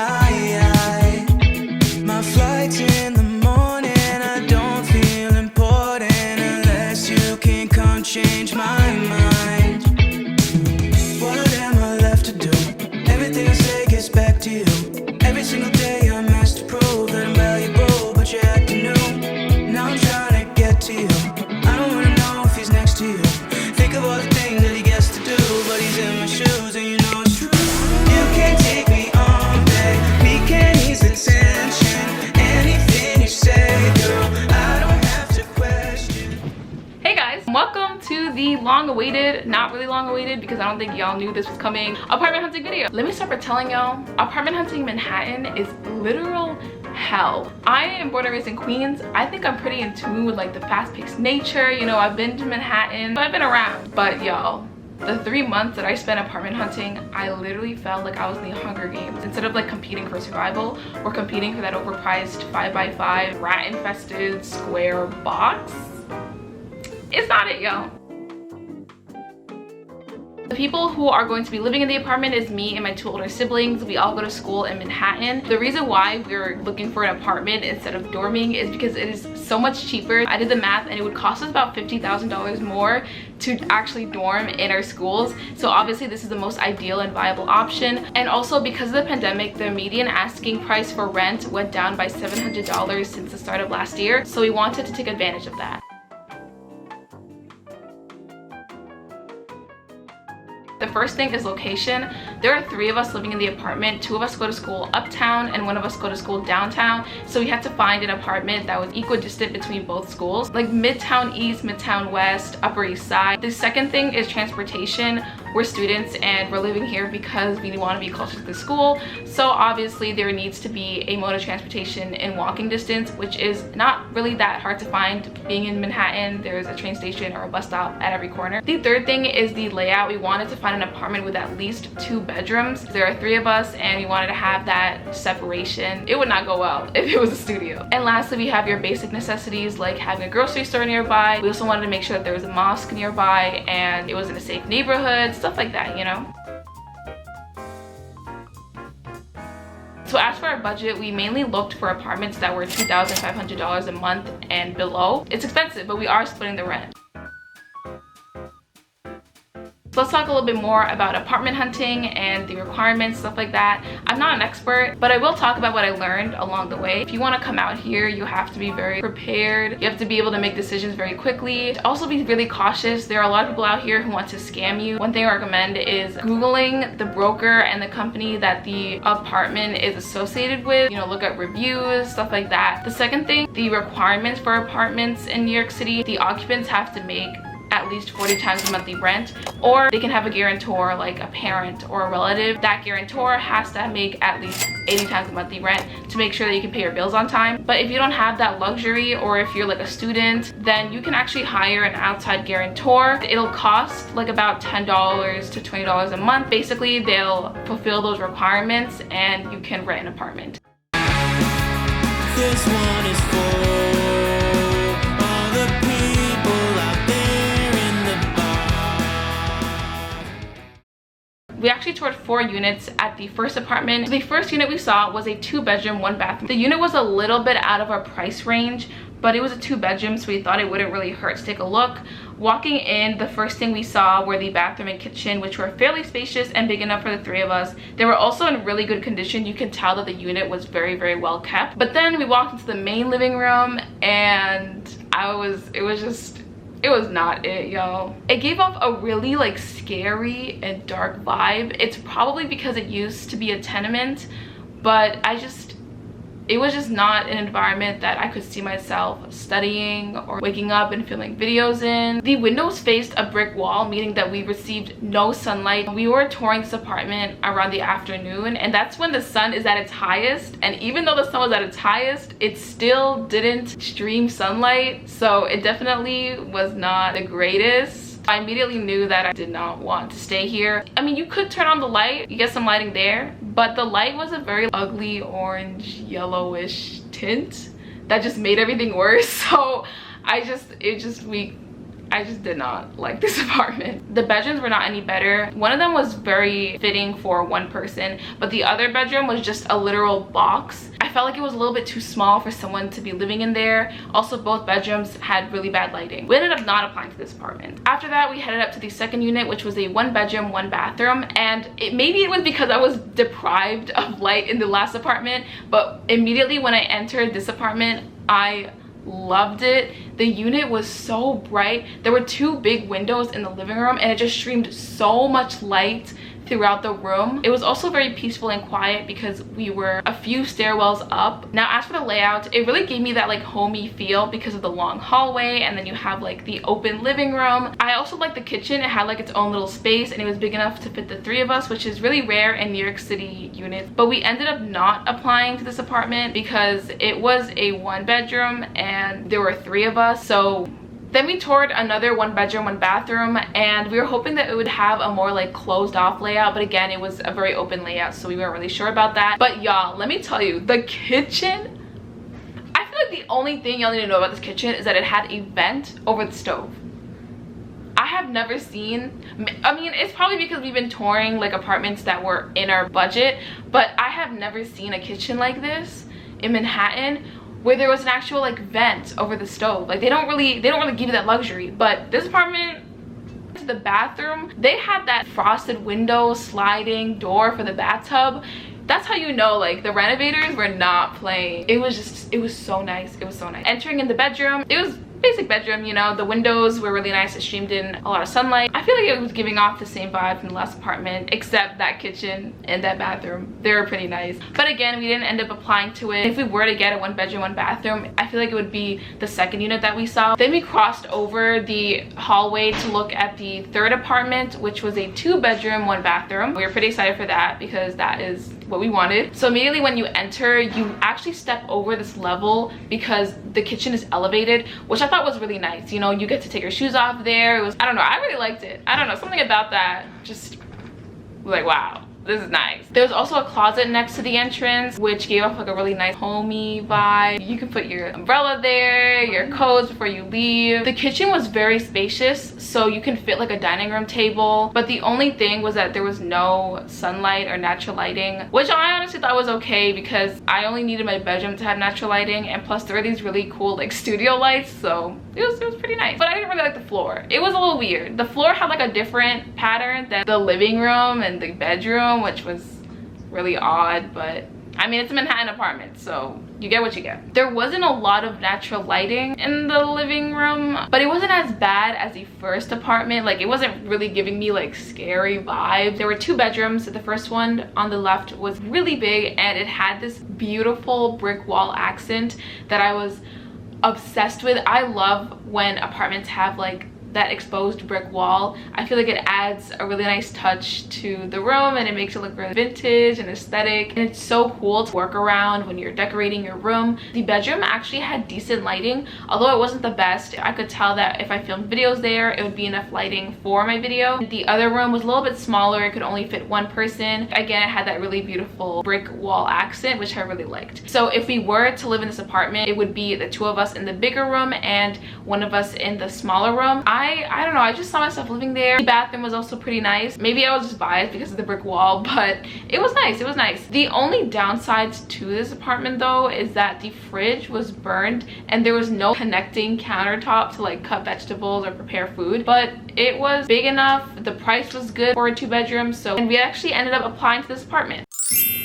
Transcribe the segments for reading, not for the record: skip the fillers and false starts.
eye. My flight's in the morning, I don't feel important unless you can come change my mind. What am I left to do? Everything I say gets back to you. Every single day I'm asked to prove that I'm valuable, but you're acting new. Now I'm trying to get to you. I don't wanna know if he's next to you. Think of all the things that he gets to do, but he's in my shoes and you know it's true. You can't take me on, babe. We can't ease the tension. Anything you say, girl, I don't have to question. Hey guys, welcome to the long-awaited, not really long-awaited because I don't think y'all knew this was coming, apartment hunting video. Let me start by telling y'all, apartment hunting in Manhattan is literal hell. I am born and raised in Queens. I think I'm pretty in tune with like the fast-paced nature. You know, I've been to Manhattan, I've been around, but y'all, the 3 months that I spent apartment hunting, I literally felt like I was in the Hunger Games. Instead of like competing for survival, we're competing for that overpriced 5x5 rat-infested square box. It's not it, y'all. The people who are going to be living in the apartment is me and my 2 older siblings. We all go to school in Manhattan. The reason why we're looking for an apartment instead of dorming is because it is so much cheaper. I did the math and it would cost us about $50,000 more to actually dorm in our schools. So obviously this is the most ideal and viable option. And also because of the pandemic, the median asking price for rent went down by $700 since the start of last year. So we wanted to take advantage of that. The first thing is location. There are 3 of us living in the apartment. 2 of us go to school uptown and 1 of us go to school downtown. So we had to find an apartment that was equidistant between both schools, like Midtown East, Midtown West, Upper East Side. The second thing is transportation. We're students and we're living here because we want to be closer to the school. So obviously there needs to be a mode of transportation in walking distance, which is not really that hard to find. Being in Manhattan, there's a train station or a bus stop at every corner. The third thing is the layout. We wanted to find an apartment with at least 2 bedrooms. There are 3 of us and we wanted to have that separation. It would not go well if it was a studio. And lastly, we have your basic necessities like having a grocery store nearby. We also wanted to make sure that there was a mosque nearby and it was in a safe neighborhood, stuff like that, you know. So as for our budget, we mainly looked for apartments that were $2,500 a month and below. It's expensive, but we are splitting the rent. So let's talk a little bit more about apartment hunting and the requirements, stuff like that. I'm not an expert, but I will talk about what I learned along the way. If you want to come out here, you have to be very prepared. You have to be able to make decisions very quickly. Also be really cautious. There are a lot of people out here who want to scam you. One thing I recommend is Googling the broker and the company that the apartment is associated with. You know, look at reviews, stuff like that. The second thing, the requirements for apartments in New York City, the occupants have to make at least 40 times the monthly rent, or they can have a guarantor like a parent or a relative. That guarantor has to make at least 80 times the monthly rent to make sure that you can pay your bills on time. But if you don't have that luxury, or if you're like a student, then you can actually hire an outside guarantor. It'll cost like about $10 to $20 a month. Basically, they'll fulfill those requirements and you can rent an apartment. This one is for all the people out there in the bar. We actually toured 4 units at the first apartment. The first unit we saw was a 2-bedroom, 1-bathroom. The unit was a little bit out of our price range, but it was a 2-bedroom, so we thought it wouldn't really hurt to take a look. Walking in, the first thing we saw were the bathroom and kitchen, which were fairly spacious and big enough for the 3 of us. They were also in really good condition. You can tell that the unit was very, very well kept. But then we walked into the main living room and it was not it, y'all. It gave off a really like scary and dark vibe. It's probably because it used to be a tenement, but it was just not an environment that I could see myself studying or waking up and filming videos in. The windows faced a brick wall, meaning that we received no sunlight. We were touring this apartment around the afternoon, and that's when the sun is at its highest. And even though the sun was at its highest, it still didn't stream sunlight. So it definitely was not the greatest. I immediately knew that I did not want to stay here. I mean, you could turn on the light, you get some lighting there, but the light was a very ugly orange yellowish tint that just made everything worse. So we I just did not like this apartment. The bedrooms were not any better. One of them was very fitting for one person, but the other bedroom was just a literal box. I felt like it was a little bit too small for someone to be living in there. Also, both bedrooms had really bad lighting. We ended up not applying to this apartment. After that, we headed up to the second unit, which was a 1 bedroom, 1 bathroom. And maybe it was because I was deprived of light in the last apartment, but immediately when I entered this apartment, I loved it. The unit was so bright. There were 2 big windows in the living room, and it just streamed so much light throughout the room. It was also very peaceful and quiet because we were a few stairwells up. Now, as for the layout, it really gave me that like homey feel because of the long hallway, and then you have like the open living room. I also liked the kitchen. It had like its own little space, and it was big enough to fit the 3 of us, which is really rare in New York City units. But we ended up not applying to this apartment because it was a 1 bedroom and there were 3 of us. So then we toured another 1 bedroom, 1 bathroom, and we were hoping that it would have a more like closed off layout, but again, it was a very open layout, so we weren't really sure about that. But y'all, let me tell you, the kitchen, I feel like the only thing y'all need to know about this kitchen is that it had a vent over the stove. I have never seen, I mean, it's probably because we've been touring like apartments that were in our budget, but I have never seen a kitchen like this in Manhattan where there was an actual like vent over the stove. Like they don't really give you that luxury. But this apartment, the bathroom, they had that frosted window sliding door for the bathtub. That's how you know like the renovators were not playing. It was so nice. It was so nice. Entering in the bedroom, it was basic bedroom, you know. The windows were really nice. It streamed in a lot of sunlight. I feel like it was giving off the same vibe from the last apartment, except that kitchen and that bathroom, they were pretty nice. But again, we didn't end up applying to it. If we were to get a 1 bedroom, 1 bathroom, I feel like it would be the second unit that we saw. Then we crossed over the hallway to look at the 3rd apartment, which was a 2 bedroom, 1 bathroom. We were pretty excited for that because that is what we wanted. So immediately when you enter, you actually step over this level because the kitchen is elevated, which I thought was really nice. You know, you get to take your shoes off there. It was, I don't know, I really liked it. I don't know, something about that just like, wow, this is nice. There was also a closet next to the entrance, which gave off like a really nice homey vibe. You can put your umbrella there, your coats before you leave. The kitchen was very spacious, so you can fit like a dining room table, but the only thing was that there was no sunlight or natural lighting, which I honestly thought was okay because I only needed my bedroom to have natural lighting, and plus there were these really cool like studio lights, so it was pretty nice. But I didn't really like the floor. It was a little weird. The floor had like a different pattern than the living room and the bedroom, which was really odd, but I mean, it's a Manhattan apartment, so you get what you get. There wasn't a lot of natural lighting in the living room, but it wasn't as bad as the first apartment. Like, it wasn't really giving me like scary vibes. There were 2 bedrooms. The first one on the left was really big, and it had this beautiful brick wall accent that I was obsessed with. I love when apartments have like that exposed brick wall. I feel like it adds a really nice touch to the room, and it makes it look really vintage and aesthetic, and it's so cool to work around when you're decorating your room. The bedroom actually had decent lighting, although it wasn't the best. I could tell that if I filmed videos there, it would be enough lighting for my video. The other room was a little bit smaller. It could only fit 1 person. Again, it had that really beautiful brick wall accent, which I really liked. So if we were to live in this apartment, it would be the 2 of us in the bigger room and 1 of us in the smaller room. I don't know, I just saw myself living there. The bathroom was also pretty nice. Maybe I was just biased because of the brick wall, but it was nice. It was nice. The only downsides to this apartment though is that the fridge was burned and there was no connecting countertop to like cut vegetables or prepare food, but it was big enough. The price was good for a 2 bedroom, so, and we actually ended up applying to this apartment.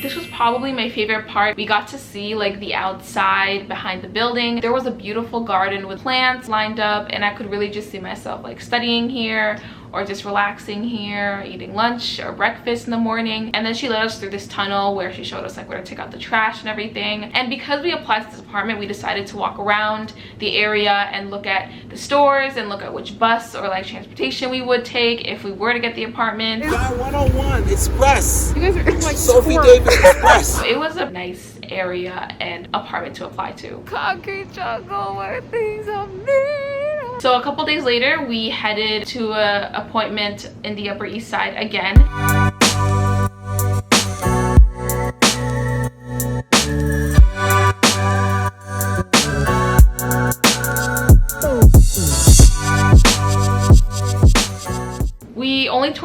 This was probably my favorite part. We got to see like the outside behind the building. There was a beautiful garden with plants lined up, and I could really just see myself like studying here or just relaxing here, eating lunch or breakfast in the morning. And then she led us through this tunnel where she showed us like where to take out the trash and everything. And because we applied to this apartment, we decided to walk around the area and look at the stores and look at which bus or like transportation we would take if we were to get the apartment. 101 Express. You guys are like Sophie Davis Express. It was a nice area and apartment to apply to. Concrete jungle where things are made. So a couple days later, we headed to an appointment in the Upper East Side again.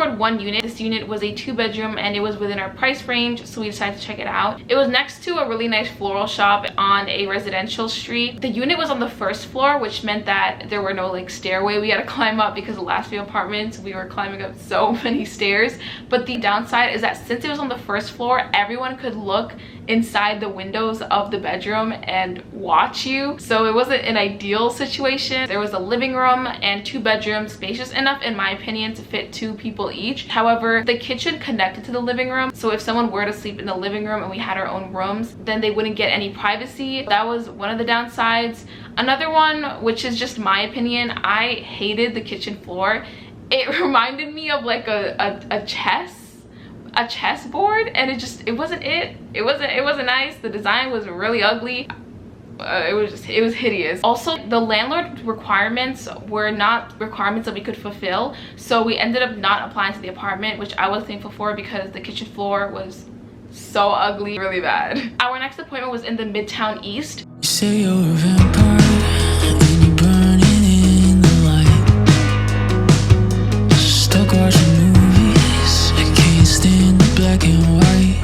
toured one unit. This unit was a 2-bedroom and it was within our price range, so we decided to check it out. It was next to a really nice floral shop on a residential street. The unit was on the first floor, which meant that there were no like stairway we had to climb up, because the last few apartments we were climbing up so many stairs. But the downside is that since it was on the first floor, everyone could look inside the windows of the bedroom and watch you, so it wasn't an ideal situation. There was a living room and 2 bedrooms, spacious enough in my opinion to fit 2 people each. However, the kitchen connected to the living room, so if someone were to sleep in the living room and we had our own rooms, then they wouldn't get any privacy. That was one of the downsides. Another one, which is just my opinion, I hated the kitchen floor. It reminded me of like a chessboard, and it wasn't nice. The design was really ugly. It was hideous. Also, the landlord requirements were not requirements that we could fulfill, so we ended up not applying to the apartment, which I was thankful for, because the kitchen floor was so ugly, really bad. Our next appointment was in the Midtown East. You say you're a vampire and you're burning in the light. Stuck watching movies, I can't stand the black and white.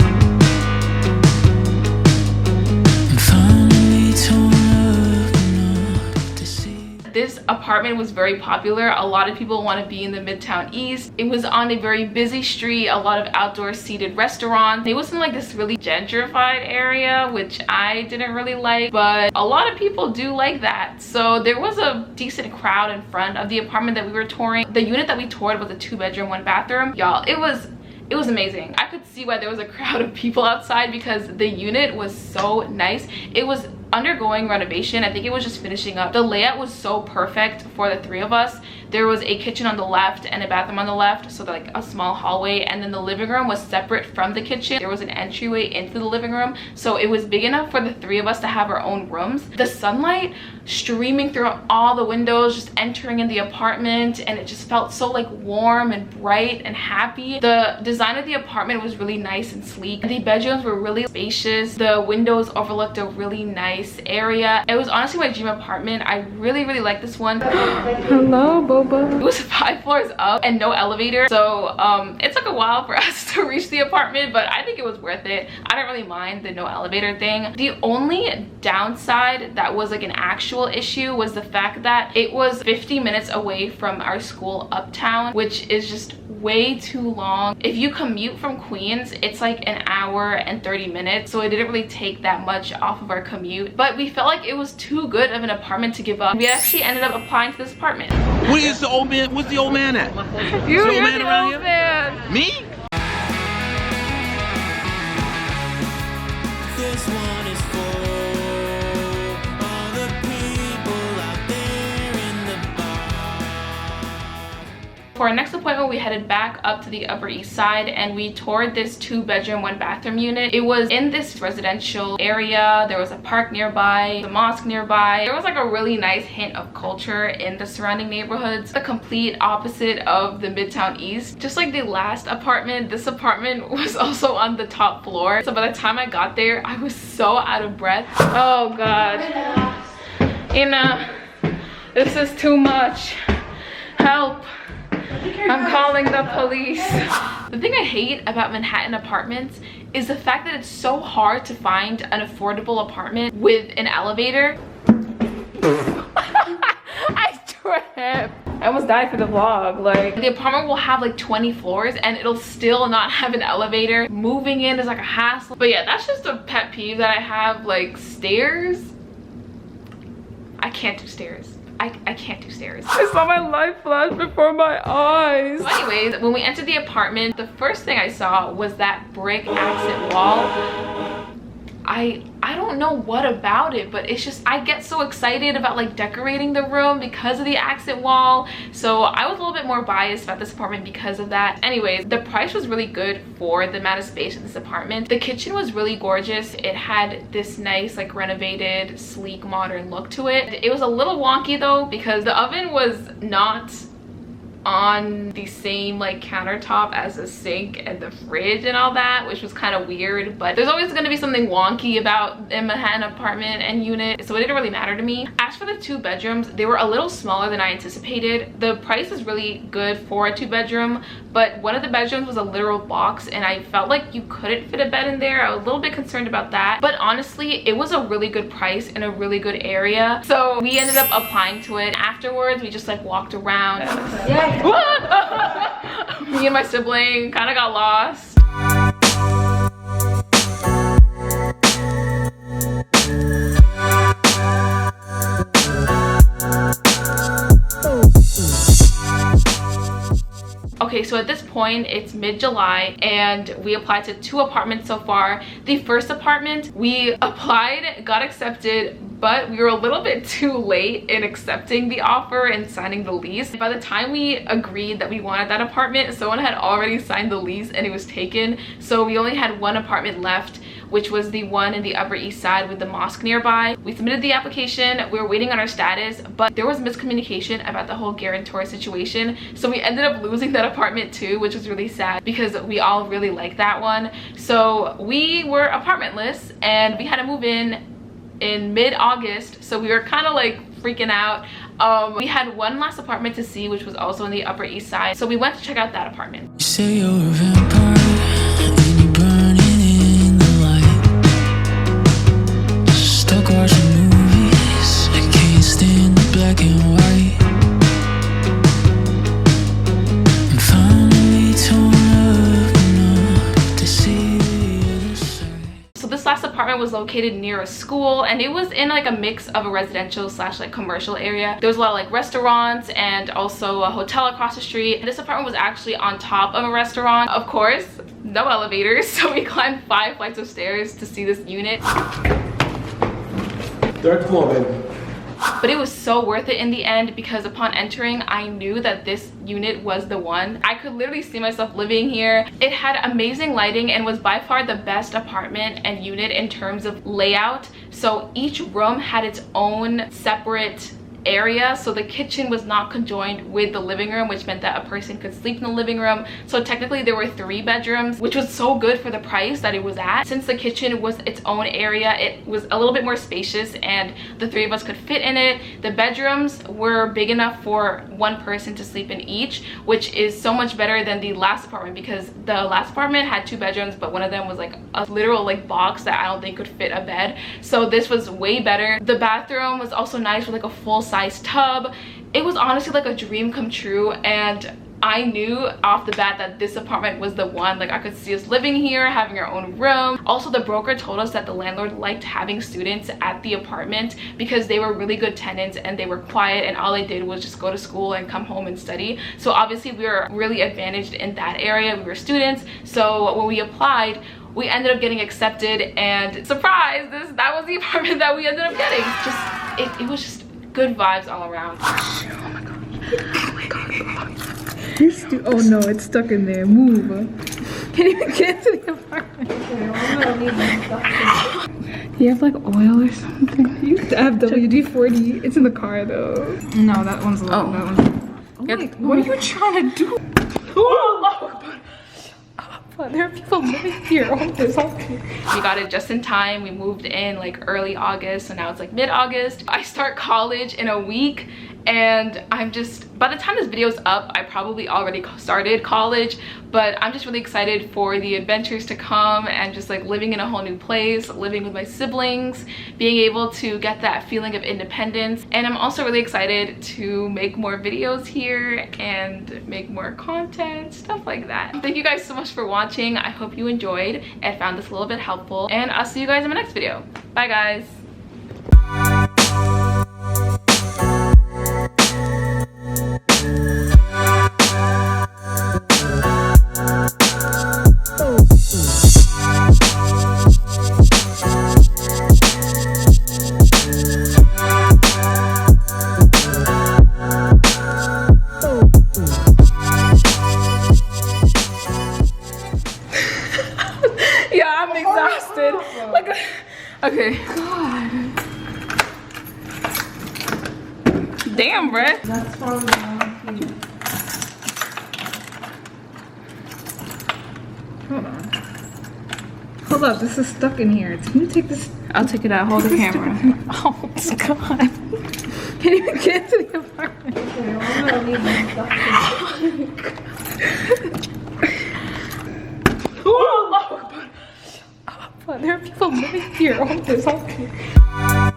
I'm finally torn up enough to see. This apartment was very popular. A lot of people want to be in the Midtown East. It was on a very busy street, a lot of outdoor seated restaurants. It wasn't like this really gentrified area, which I didn't really like, but a lot of people do like that. So there was a decent crowd in front of the apartment that we were touring. The unit that we toured was a 2-bedroom, 1-bathroom. Y'all, it was amazing. I could see why there was a crowd of people outside, because the unit was so nice. It was undergoing renovation. I think it was just finishing up. The layout was so perfect for the 3 of us. There was a kitchen on the left and a bathroom on the left, so like a small hallway, and then the living room was separate from the kitchen. There was an entryway into the living room, so it was big enough for the 3 of us to have our own rooms. The sunlight streaming through all the windows, just entering in the apartment, and it just felt so like warm and bright and happy. The design of the apartment was really nice and sleek. The bedrooms were really spacious. The windows overlooked a really nice area. It was honestly my dream apartment. I really liked this one. Hello, Boba. It was 5 floors up and no elevator, so it took a while for us to reach the apartment, but I think it was worth it. I didn't really mind the no elevator thing. The only downside that was like an actual issue was the fact that it was 50 minutes away from our school uptown, which is just way too long. If you commute from Queens, it's like an hour and 30 minutes, so it didn't really take that much off of our commute, but we felt like it was too good of an apartment to give up. We actually ended up applying to this apartment. Where is the old man? Where's the old man at? You're the old man the around old here? man. Me? This one is for all the people out there in the For our next appointment, we headed back up to the Upper East Side and we toured this 2-bedroom, 1-bathroom unit. It was in this residential area. There was a park nearby, the mosque nearby. There was like a really nice hint of culture in the surrounding neighborhoods. The complete opposite of the Midtown East. Just like the last apartment, this apartment was also on the top floor. So by the time I got there, I was so out of breath. Oh God. Ina, this is too much. Help. I'm calling the police. The thing I hate about Manhattan apartments is the fact that it's so hard to find an affordable apartment with an elevator. I tripped. I almost died for the vlog. Like, the apartment will have like 20 floors and it'll still not have an elevator. Moving in is like a hassle. But yeah, that's just a pet peeve that I have. Like, stairs, I can't do stairs. I can't do stairs. I saw my life flash before my eyes. So anyways, when we entered the apartment, the first thing I saw was that brick accent wall. I don't know what about it, but it's just, I get so excited about like decorating the room because of the accent wall. So I was a little bit more biased about this apartment because of that. Anyways, the price was really good for the amount of space in this apartment. The kitchen was really gorgeous. It had this nice like renovated, sleek, modern look to it. It was a little wonky though because the oven was not on the same like countertop as the sink and the fridge and all that, which was kind of weird. But there's always going to be something wonky about a Manhattan apartment and unit, so it didn't really matter to me. As for the 2 bedrooms, they were a little smaller than I anticipated. The price is really good for a 2-bedroom, but one of the bedrooms was a literal box and I felt like you couldn't fit a bed in there. I was a little bit concerned about that, but honestly it was a really good price in a really good area, so we ended up applying to it. Afterwards we just like walked around. Yeah. Me and my sibling kind of got lost. Okay, so at this point it's mid-July and we applied to 2 apartments so far. The first apartment we applied, got accepted, but we were a little bit too late in accepting the offer and signing the lease. By the time we agreed that we wanted that apartment, someone had already signed the lease and it was taken. So we only had 1 apartment left, which was the one in the Upper East Side with the mosque nearby. We submitted the application, we were waiting on our status, but there was miscommunication about the whole guarantor situation. So we ended up losing that apartment too, which was really sad because we all really liked that one. So we were apartmentless and we had to move in mid-August, so we were kind of like freaking out. We had one last apartment to see, which was also in the Upper East Side, so we went to check out that apartment. You say you're a vampire and you're burning in the light. Stuck watching movies, I can't stand the black and white. I'm finally torn up enough to see the other side. So this last apartment was located near a school and it was in like a mix of a residential slash like commercial area. There was a lot of like restaurants and also a hotel across the street. This apartment was actually on top of a restaurant. Of course, no elevators, so we climbed 5 flights of stairs to see this unit. 3rd floor, baby. But it was so worth it in the end because upon entering, I knew that this unit was the one. I could literally see myself living here. It had amazing lighting and was by far the best apartment and unit in terms of layout. So each room had its own separate area, so the kitchen was not conjoined with the living room, which meant that a person could sleep in the living room. So technically there were 3 bedrooms, which was so good for the price that it was at. Since the kitchen was its own area, it was a little bit more spacious and the 3 of us could fit in it. The bedrooms were big enough for 1 person to sleep in each, which is so much better than the last apartment because the last apartment had 2 bedrooms, but one of them was like a literal like box that I don't think could fit a bed. So this was way better. The bathroom was also nice with like a full-size tub. It was honestly like a dream come true, and I knew off the bat that this apartment was the one. Like I could see us living here, having our own room. Also, the broker told us that the landlord liked having students at the apartment because they were really good tenants and they were quiet and all they did was just go to school and come home and study. So obviously we were really advantaged in that area. We were students, so when we applied, we ended up getting accepted, and surprise, that was the apartment that we ended up getting. It was just good vibes all around. Oh my god. Oh my god. Oh no, it's stuck in there. Move. Can't even get to the apartment. You have like oil or something? You have WD-40. It's in the car though. No, that one's low. That one's low. Oh my, what are you trying to do? Oh, but there are people living here. Oh, there's all people. We got it just in time. We moved in like early August, so now it's like mid-August. I start college in a week, and I'm just, by the time this video is up, I probably already started college, but I'm just really excited for the adventures to come and just like living in a whole new place, living with my siblings, being able to get that feeling of independence. And I'm also really excited to make more videos here and make more content, stuff like that. Thank you guys so much for watching. I hope you enjoyed and found this a little bit helpful, and I'll see you guys in my next video. Bye guys. Yeah, I'm exhausted. Like, okay. God. Damn, bruh. That's probably Hold up, this is stuck in here. Can you take this? I'll take it out. Hold the camera. Oh, God. Can't even get to the apartment. Oh, there are people living here. Oh, this. Okay.